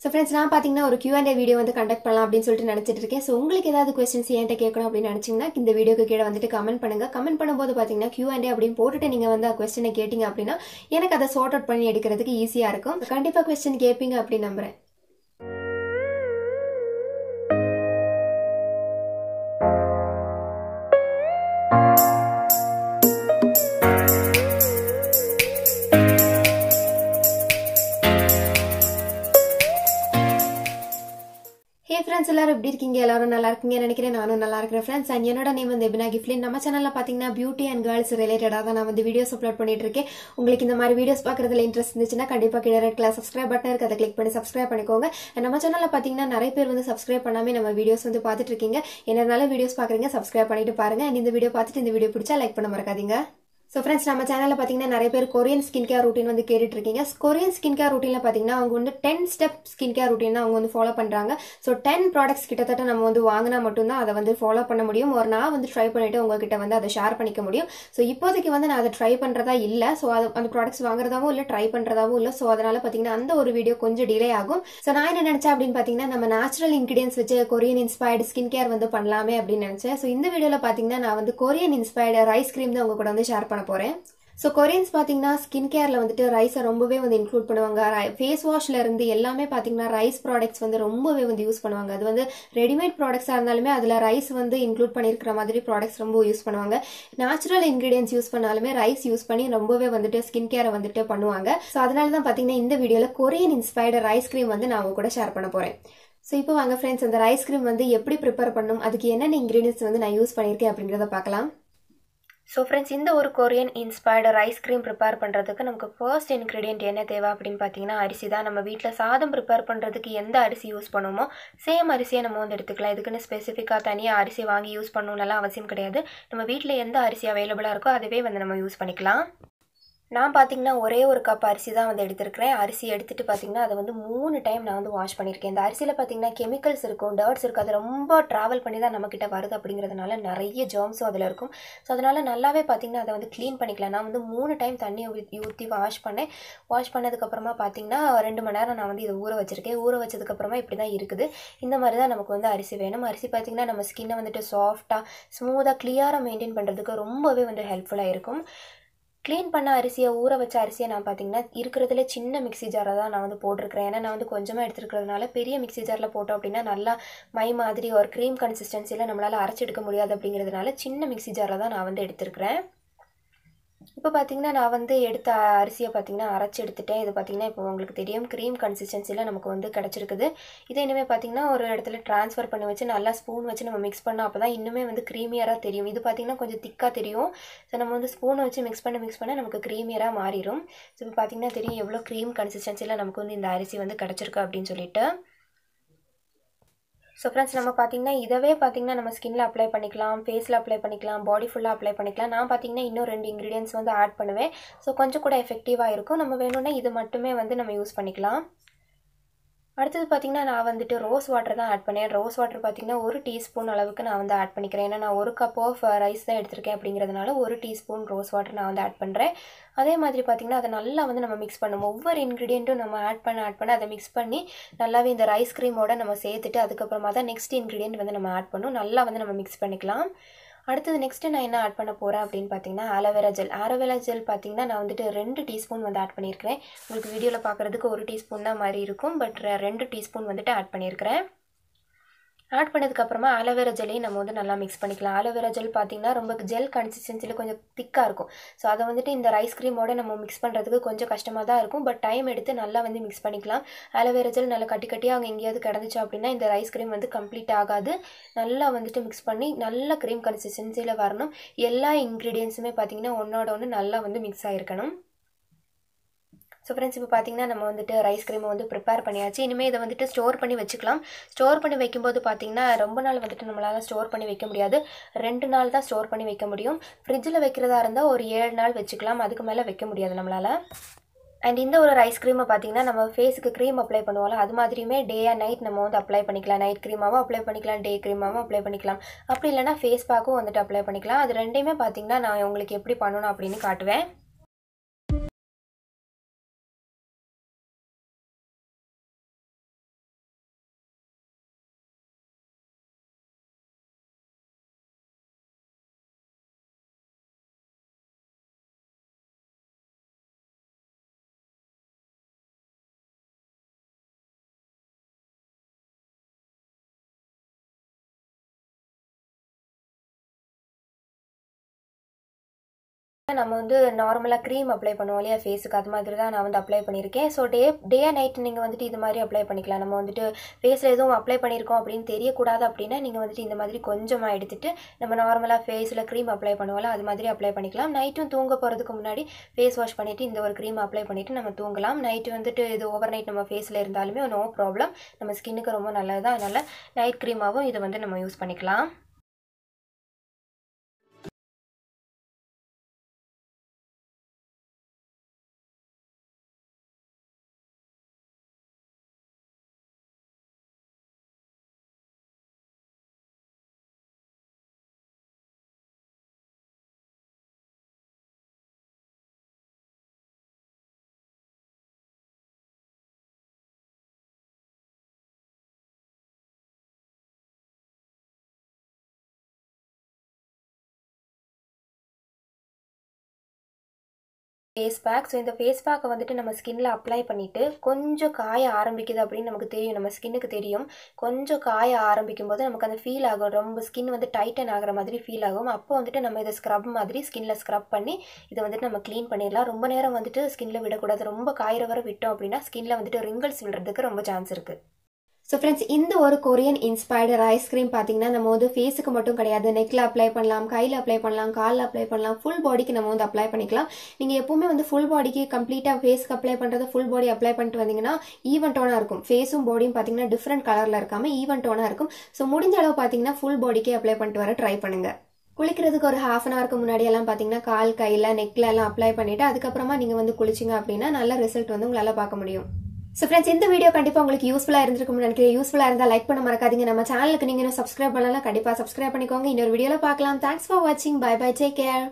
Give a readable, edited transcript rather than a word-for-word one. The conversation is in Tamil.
So friends, நான் பாத்தீங்கன்னா ஒரு Q&A வீடியோ வந்து கண்டக்ட் பண்ணலாம் அப்படினு சொல்லிட்டு நினைச்சிட்டு இருக்கேன். சோ உங்களுக்கு ஏதாவது क्वेश्चंस என்கிட்ட கேட்கணும் அப்படி நினைச்சீங்கன்னா இந்த வீடியோக்கு கீழ வந்துட்டு கமெண்ட் பண்ணுங்க. கமெண்ட் பண்ணும்போது பாத்தீங்கன்னா Q&A அப்படினு போட்டுட்டு நீங்க வந்து क्वेश्चन கேட்டிங்க அப்படினா எனக்கு அதை சார்ட் அவுட் பண்ணி எடுக்கிறதுக்கு ஈஸியா இருக்கும். கண்டிப்பா क्वेश्चन கேட்பீங்க அப்படி நம்புறேன். Hey friends, எல்லாரும் எப்படி இருக்கீங்க? எல்லாரும் நல்லா இருக்கீங்கன்னு நினைக்கிறேன். நானும் நல்லா இருக்கேன் friends. and என்னோட நேம் வந்து எபினா கிஃப்லின். நம்ம சேனல்ல பாத்தீங்கன்னா பியூட்டி அண்ட் கேர்ள்ஸ் ரிலேட்டடா தான் நான் வந்து வீடியோஸ் அப்லோட் பண்ணிட்டு இருக்கேன். உங்களுக்கு இந்த மாதிரி வீடியோஸ் பார்க்கறதுல இன்ட்ரெஸ்ட் இருந்துச்சுன்னா கண்டிப்பா கீழ ரெட் கலர் சப்ஸ்கிரைப் பட்டன் இருக்கு, அதை கிளிக் பண்ணி சப்ஸ்கிரைப் பண்ணிக்கோங்க. நம்ம சேனல்ல பாத்தீங்கன்னா நிறைய பேர் வந்து சப்ஸ்கிரைப் பண்ணாம நம்ம வீடியோஸ் வந்து பாத்துட்டு இருக்கீங்க. என்னனால வீடியோஸ் பாக்குறீங்க, சப்ஸ்கிரைப் பண்ணிட்டு பாருங்க. and இந்த வீடியோ பார்த்துட்டு இந்த வீடியோ பிடிச்சா லைக் பண்ண மறக்காதீங்க. So friends, நம்ம சேனல்ல பாத்தீங்கன்னா நிறைய பேர் கொரியன் ஸ்கின் கேர் ரூட்டின் வந்து கேட்டுட்டு இருக்கீங்க. கொரியன் ஸ்கின் கேர் ரூட்டின்ல பாத்தீங்கன்னா அவங்க வந்து 10 ஸ்டெப் ஸ்கின் கேர் ரூட்டின் அவங்க வந்து ஃபாலோ பண்றாங்க. சோ 10 ப்ராடக்ட்ஸ் கிட்டத்தட்ட நம்ம வந்து வாங்கினா மட்டும் தான் அதை வந்து ஃபாலோ பண்ண முடியும். ஒரு நான் வந்து ட்ரை பண்ணிட்டு உங்ககிட்ட வந்து அதை ஷேர் பண்ணிக்க முடியும். சோ இப்போதைக்கு வந்து நான் அதை ட்ரை பண்றதா இல்ல. சோ அந்த ப்ராடக்ட்ஸ் வாங்குறதாவும் இல்ல, ட்ரை பண்றதாவும் இல்ல. சோ அதனால பாத்தீங்கன்னா அந்த ஒரு வீடியோ கொஞ்சம் டிலே ஆகும். சோ நான் என்ன நினைச்சேன் அப்படின்னு பாத்தீங்கன்னா நம்ம நேச்சுரல் இன்கிரிடியன்ஸ் வச்சு கொரியன் இன்ஸ்பயர்டு ஸ்கின் கேர் வந்து பண்ணலாமே அப்படின்னு நினைச்சேன். சோ இந்த வீடியோல பாத்தீங்கன்னா நான் வந்து கொரியன் இன்ஸ்பயர்டு ரைஸ் கிரீம் தான் உங்க கூட வந்து ஷேர் பண்ண போறேன். சோ கொரியன்ஸ் பாத்தீங்கன்னா ஸ்கின் கேர்ல வந்துட்டு ரைஸை ரொம்பவே வந்து இன்க்ளூட் பண்ணுவாங்க. ஃபேஸ் வாஷ்ல இருந்து எல்லாமே பாத்தீங்கன்னா ரைஸ் ப்ராடக்ட்ஸ் வந்து ரொம்பவே வந்து யூஸ் பண்ணுவாங்க. அது வந்து ரெடிமேட் ப்ராடக்ட்ஸா இருந்தாலுமே அதுல ரைஸ் வந்து இன்க்ளூட் பண்ணிருக்கிற மாதிரி ப்ராடக்ட்ஸ் ரொம்ப யூஸ் பண்ணுவாங்க. நேச்சுரல் இன்கிரிடியன்ஸ் யூஸ் பண்ணாலுமே ரைஸ் யூஸ் பண்ணி ரொம்பவே வந்துட்டு ஸ்கின் கேரை வந்துட்டு பண்ணுவாங்க. சோ அதனாலதான் பாத்தீங்கன்னா இந்த வீடியோல கொரியன் இன்ஸ்பயர்டு ரைஸ் கிரீம் வந்து நான் உங்க கூட ஷேர் பண்ண போறேன். சோ இப்போ வாங்க ஃப்ரெண்ட்ஸ், அந்த ரைஸ் கிரீம் வந்து எப்படி ப்ரிப்பேர் பண்ணணும், அதுக்கு என்னென்ன இன்கிரிடியன்ஸ் வந்து நான் யூஸ் பண்ணிருக்கேன் அப்படிங்கறத பார்க்கலாம். ஸோ ஃப்ரெண்ட்ஸ், இந்த ஒரு Korean inspired rice cream prepare பண்ணுறதுக்கு நமக்கு ஃபர்ஸ்ட் இன்க்ரீடியன்ட் என்ன தேவை அப்படின்னு பார்த்தீங்கன்னா அரிசி தான். நம்ம வீட்டில் சாதம் ப்ரிப்பேர் பண்ணுறதுக்கு எந்த அரிசி யூஸ் பண்ணுமோ சேம் அரிசியை நம்ம வந்து எடுத்துக்கலாம். இதுக்குன்னு ஸ்பெசிஃபிக்காக தனியாக அரிசி வாங்கி யூஸ் பண்ணணும்னு அவசியம் கிடையாது. நம்ம வீட்டில் எந்த அரிசி அவைலபிளாக இருக்கோ அதுவே வந்து நம்ம யூஸ் பண்ணிக்கலாம். நான் பார்த்தீங்கன்னா ஒரே ஒரு கப் அரிசி தான் வந்து எடுத்துருக்கிறேன். அரிசி எடுத்துகிட்டு பார்த்தீங்கன்னா அதை வந்து 3 டைம் நான் வந்து வாஷ் பண்ணியிருக்கேன். இந்த அரிசியில் பார்த்தீங்கன்னா கெமிக்கல்ஸ் இருக்கும், டர்ட்ஸ் இருக்கும். அது ரொம்ப ட்ராவல் பண்ணி தான் நம்மக்கிட்ட வருது. அப்படிங்கிறதுனால நிறைய ஜெர்ம்ஸும் அதில் இருக்கும். ஸோ அதனால் நல்லாவே பார்த்தீங்கன்னா அதை வந்து க்ளீன் பண்ணிக்கலாம். நான் வந்து 3 டைம் தண்ணி ஊற்றி வாஷ் பண்ணேன். வாஷ் பண்ணதுக்கப்புறமா பார்த்தீங்கன்னா 2 மணி நேரம் நான் வந்து இதை ஊற வச்சுருக்கேன். ஊற வச்சதுக்கப்புறமா இப்படி தான் இருக்குது. இந்த மாதிரி தான் நமக்கு வந்து அரிசி வேணும். அரிசி பார்த்தீங்கன்னா நம்ம ஸ்கின்னை வந்துட்டு சாஃப்டாக ஸ்மூத்தாக கிளியராக மெயின்டைன் பண்ணுறதுக்கு ரொம்பவே வந்து ஹெல்ப்ஃபுல்லாக இருக்கும். க்ளீன் பண்ண அரிசியை, ஊற வச்ச அரிசியை நான் பார்த்தீங்கன்னா இருக்கிறதுல சின்ன மிக்ஸி ஜாரை தான் நான் வந்து போட்டிருக்கிறேன். ஏன்னா நான் வந்து கொஞ்சமாக எடுத்துருக்கிறதுனால பெரிய மிக்ஸி ஜாரில் போட்டோம் அப்படின்னா நல்லா மை மாதிரி ஒரு க்ரீம் கன்சிஸ்டன்சியில் நம்மளால் அரைச்சி எடுக்க முடியாது. அப்படிங்கிறதுனால சின்ன மிக்ஸி ஜாரை தான் நான் வந்து எடுத்துருக்கிறேன். இப்போ பார்த்தீங்கன்னா நான் வந்து எடுத்த அரிசியை பார்த்தீங்கன்னா அரைச்சி எடுத்துட்டேன். இது பார்த்தீங்கன்னா இப்போ உங்களுக்கு தெரியும் க்ரீம் கன்சிஸ்டன்சியில் நமக்கு வந்து கிடச்சிருக்குது. இதை இனிமேல் பார்த்தீங்கன்னா ஒரு இடத்துல ட்ரான்ஸ்ஃபர் பண்ணி வச்சு நல்லா ஸ்பூன் வச்சு நம்ம மிக்ஸ் பண்ணோம். அப்போ தான் இன்னுமே வந்து க்ரீமியராக தெரியும். இது பார்த்தீங்கன்னா கொஞ்சம் திக்காக தெரியும். ஸோ நம்ம வந்து ஸ்பூனை வச்சு மிக்ஸ் பண்ண நமக்கு க்ரீமியராக மாறிடும். ஸோ இப்போ பார்த்தீங்கன்னா தெரியும் எவ்வளோ க்ரீம் கன்சிஸ்டன்சியில் நமக்கு வந்து இந்த அரிசி வந்து கிடச்சிருக்கு அப்படின்னு சொல்லிட்டு. ஸோ ஃப்ரெண்ட்ஸ், நம்ம பார்த்தீங்கன்னா இதவே பார்த்தீங்கன்னா நம்ம ஸ்கின்ல அப்ளை பண்ணிக்கலாம், ஃபேஸில் அப்ளை பண்ணிக்கலாம், பாடி ஃபுல்லாக அப்ளை பண்ணிக்கலாம். நான் பார்த்தீங்கன்னா இன்னும் 2 இன்க்ரீடியன்ஸ் வந்து ஆட் பண்ணுவேன். ஸோ கொஞ்சம் கூட எஃபெக்டிவாக இருக்கும். நம்ம வேணும்னா இது மட்டுமே வந்து நம்ம யூஸ் பண்ணிக்கலாம். அடுத்தது பார்த்தீங்கன்னா நான் வந்துட்டு ரோஸ் வாட்டர் தான் ஆட் பண்ணேன். ரோஸ் வாட்டர் பார்த்தீங்கன்னா 1 டீஸ்பூன் அளவுக்கு நான் வந்து ஆட் பண்ணிக்கிறேன். ஏன்னா நான் 1 கப் ஆஃப் ரைஸ் தான் எடுத்திருக்கேன். அப்படிங்கிறதுனால 1 டீஸ்பூன் ரோஸ் வாட்டர் நான் வந்து ஆட் பண்ணுறேன். அதே மாதிரி பார்த்தீங்கன்னா அதை நல்லா வந்து நம்ம மிக்ஸ் பண்ணுவோம். ஒவ்வொரு இன்க்ரீடியண்ட்டும் நம்ம ஆட் பண்ண அதை மிக்ஸ் பண்ணி நல்லாவே இந்த ரைஸ் க்ரீமோட நம்ம சேர்த்துட்டு அதுக்கப்புறமா தான் நெக்ஸ்ட் இன்க்ரீடியன்ட் வந்து நம்ம ஆட் பண்ணணும். நல்லா வந்து நம்ம மிக்ஸ் பண்ணிக்கலாம். அடுத்தது நெக்ஸ்ட்டு நான் என்ன ஆட் பண்ண போகிறேன் அப்படின்னு பார்த்தீங்கன்னா ஆலோவேரா ஜெல். ஆலோவேரா ஜெல் பார்த்தீங்கன்னா நான் வந்துட்டு 2 டீஸ்பூன் வந்து ஆட் பண்ணியிருக்கிறேன். உங்களுக்கு வீடியோவில் பார்க்குறதுக்கு 1 டீஸ்பூன் தான் மாதிரி இருக்கும். பட் 2 டீஸ்பூன் வந்துட்டு ஆட் பண்ணியிருக்கிறேன். ஆட் பண்ணதுக்கப்புறமா ஆலோவேரா ஜெல்லையும் நம்ம வந்து நல்லா மிக்ஸ் பண்ணிக்கலாம். ஆலோவேரா ஜெல் பார்த்தீங்கன்னா ரொம்ப ஜெல் கன்சிஸ்டன்சியில் கொஞ்சம் திக்காக இருக்கும். ஸோ அதை வந்துட்டு இந்த ரைஸ் க்ரீமோட நம்ம மிக்ஸ் பண்ணுறதுக்கு கொஞ்சம் கஷ்டமாக தான் இருக்கும். பட் டைம் எடுத்து நல்லா வந்து மிக்ஸ் பண்ணிக்கலாம். ஆலோவேரா ஜெல் நல்லா கட்டியாக அங்கே எங்கேயாவது கிடந்துச்சு அப்படின்னா இந்த ரைஸ் க்ரீம் வந்து கம்ப்ளீட் ஆகாது. நல்லா வந்துட்டு மிக்ஸ் பண்ணி நல்ல க்ரீம் கன்சிஸ்டன்சியில் வரணும். எல்லா இன்க்ரீடியன்ஸுமே பார்த்தீங்கன்னா ஒன்றோட ஒன்று நல்லா வந்து மிக்ஸ் ஆகிருக்கணும். ஸோ ஃப்ரெண்ட்ஸ், இப்போ பார்த்தீங்கன்னா நம்ம வந்துட்டு ரைஸ் க்ரீமை வந்து ப்ரிப்பேர் பண்ணியாச்சு. இனிமேல் இதை வந்துட்டு ஸ்டோர் பண்ணி வச்சுக்கலாம். ஸ்டோர் பண்ணி வைக்கும்போது பார்த்தீங்கன்னா ரொம்ப நாள் வந்துட்டு நம்மளால் ஸ்டோர் பண்ணி வைக்க முடியாது. 2 நாள் தான் ஸ்டோர் பண்ணி வைக்க முடியும். ஃப்ரிட்ஜில் வைக்கிறதா இருந்தால் ஒரு 7 நாள் வச்சுக்கலாம். அதுக்கு மேலே வைக்க முடியாது நம்மளால். அண்ட் இந்த ஒரு ரைஸ் க்ரீமை பார்த்தீங்கன்னா நம்ம ஃபேஸுக்கு க்ரீம் அப்ளை பண்ணுவோம்ல, அது மாதிரியுமே டே அண்ட் நைட் நம்ம வந்து அப்ளை பண்ணிக்கலாம். நைட் க்ரீமாகவும் அப்ளை பண்ணிக்கலாம், டே க்ரீமாகவும் அப்ளை பண்ணிக்கலாம். அப்படி இல்லைனா ஃபேஸ் பேக்கும் வந்துட்டு அப்ளை பண்ணிக்கலாம். அது ரெண்டையுமே பார்த்தீங்கன்னா நான் உங்களுக்கு எப்படி பண்ணணும் அப்படின்னு காட்டுவேன். நம்ம வந்து நார்மலாக க்ரீம் அப்ளை பண்ணுவோம் இல்லையா ஃபேஸுக்கு, அது மாதிரி தான் நான் வந்து அப்ளை பண்ணியிருக்கேன். ஸோ டே அண்ட் நைட் நீங்கள் வந்துட்டு இது மாதிரி அப்ளை பண்ணிக்கலாம். நம்ம வந்துட்டு ஃபேஸில் எதுவும் அப்ளை பண்ணியிருக்கோம் அப்படின்னு தெரியக்கூடாது அப்படின்னா நீங்கள் வந்துட்டு இந்த மாதிரி கொஞ்சமாக எடுத்துகிட்டு நம்ம நார்மலாக ஃபேஸில் க்ரீம் அப்ளை பண்ணுவோம்ல அது மாதிரி அப்ளை பண்ணிக்கலாம். நைட்டும் தூங்க போகிறதுக்கு முன்னாடி ஃபேஸ் வாஷ் பண்ணிவிட்டு இந்த ஒரு க்ரீம் அப்ளை பண்ணிவிட்டு நம்ம தூங்கலாம். நைட்டு வந்துட்டு இது ஓவர் நைட் நம்ம ஃபேஸில் இருந்தாலுமே நோ ப்ராப்ளம், நம்ம ஸ்கின்னுக்கு ரொம்ப நல்லது தான். அதனால் நைட் க்ரீமாகவும் இதை வந்து நம்ம யூஸ் பண்ணிக்கலாம். Face pack. ஸோ இந்த ஃபேஸ் பேக்கை வந்துட்டு நம்ம ஸ்கின்ல அப்ளை பண்ணிவிட்டு கொஞ்சம் காய ஆரம்பிக்குது அப்படின்னு நமக்கு தெரியும், நம்ம ஸ்கின்னுக்கு தெரியும். கொஞ்சம் காய ஆரம்பிக்கும் போது நமக்கு அந்த ஃபீல் ஆகும், ரொம்ப ஸ்கின் வந்து டைட்டன் ஆகிற மாதிரி ஃபீல் ஆகும். அப்போ வந்துட்டு நம்ம இதை ஸ்க்ரப் மாதிரி ஸ்கின்ல ஸ்க்ரப் பண்ணி இதை வந்துட்டு நம்ம க்ளீன் பண்ணிடலாம். ரொம்ப நேரம் வந்துட்டு ஸ்கின்ல விடக்கூடாது, ரொம்ப காயிற வரை விட்டோம் அப்படின்னா ஸ்கின்ல வந்துட்டு ரிங்கிள்ஸ் விடுறதுக்கு ரொம்ப சான்ஸ் இருக்குது. ஸோ ஃப்ரெண்ட்ஸ், இந்த ஒரு கொரியன் இன்ஸ்பயர்டு ஐஸ்கிரீம் பார்த்தீங்கன்னா நம்ம வந்து ஃபேஸுக்கு மட்டும் கிடையாது, நெக்கில் அப்ளை பண்ணலாம், கையில் அப்ளை பண்ணலாம், காலில் அப்ளை பண்ணலாம், ஃபுல் பாடிக்கு நம்ம வந்து அப்ளை பண்ணிக்கலாம். நீங்கள் எப்பவுமே வந்து ஃபுல் பாடிக்கு கம்ப்ளீட்டாக ஃபேஸ்க்கு அப்ளை பண்ணுறது ஃபுல் பாடி அப்ளை பண்ணிட்டு வந்தீங்கன்னா ஈவன் டோனாக இருக்கும். ஃபேஸும் பாடியும் பார்த்தீங்கன்னா டிஃப்ரெண்ட் கலரில் இருக்காமல் ஈவன் டோனாக இருக்கும். ஸோ முடிஞ்ச அளவு பார்த்தீங்கன்னா ஃபுல் பாடிக்கே அப்ளை பண்ணிட்டு வர ட்ரை பண்ணுங்கள். குளிக்கிறதுக்கு ஒரு ½ அன் ஹவருக்கு முன்னாடியெல்லாம் பார்த்தீங்கன்னா கால் கையில் நெக்கில் எல்லாம் அப்ளை பண்ணிவிட்டு அதுக்கப்புறமா நீங்கள் வந்து குளிச்சிங்க அப்படின்னா நல்ல ரிசல்ட் வந்து உங்களால் பார்க்க முடியும். ஸோ ஃப்ரெண்ட்ஸ், இந்த வீடியோ கண்டிப்பாக உங்களுக்கு யூஸ்ஃபுல்லாக இருந்திருக்கும்னு நினைக்கிறேன். யூஸ்ஃபுல்லாக இருந்தால் லைக் பண்ண மறக்காதீங்க. நம்ம சேனலுக்கு நீங்கள் இன்னும் சப்ஸ்கிரைப் பண்ணலாம், கண்டிப்பாக சப்ஸ்கிரைப் பண்ணிக்கோங்க. இன்னொரு வீடியோவில் பார்க்கலாம். தேங்க்ஸ் ஃபார் வாட்சிங். Bye bye, take care.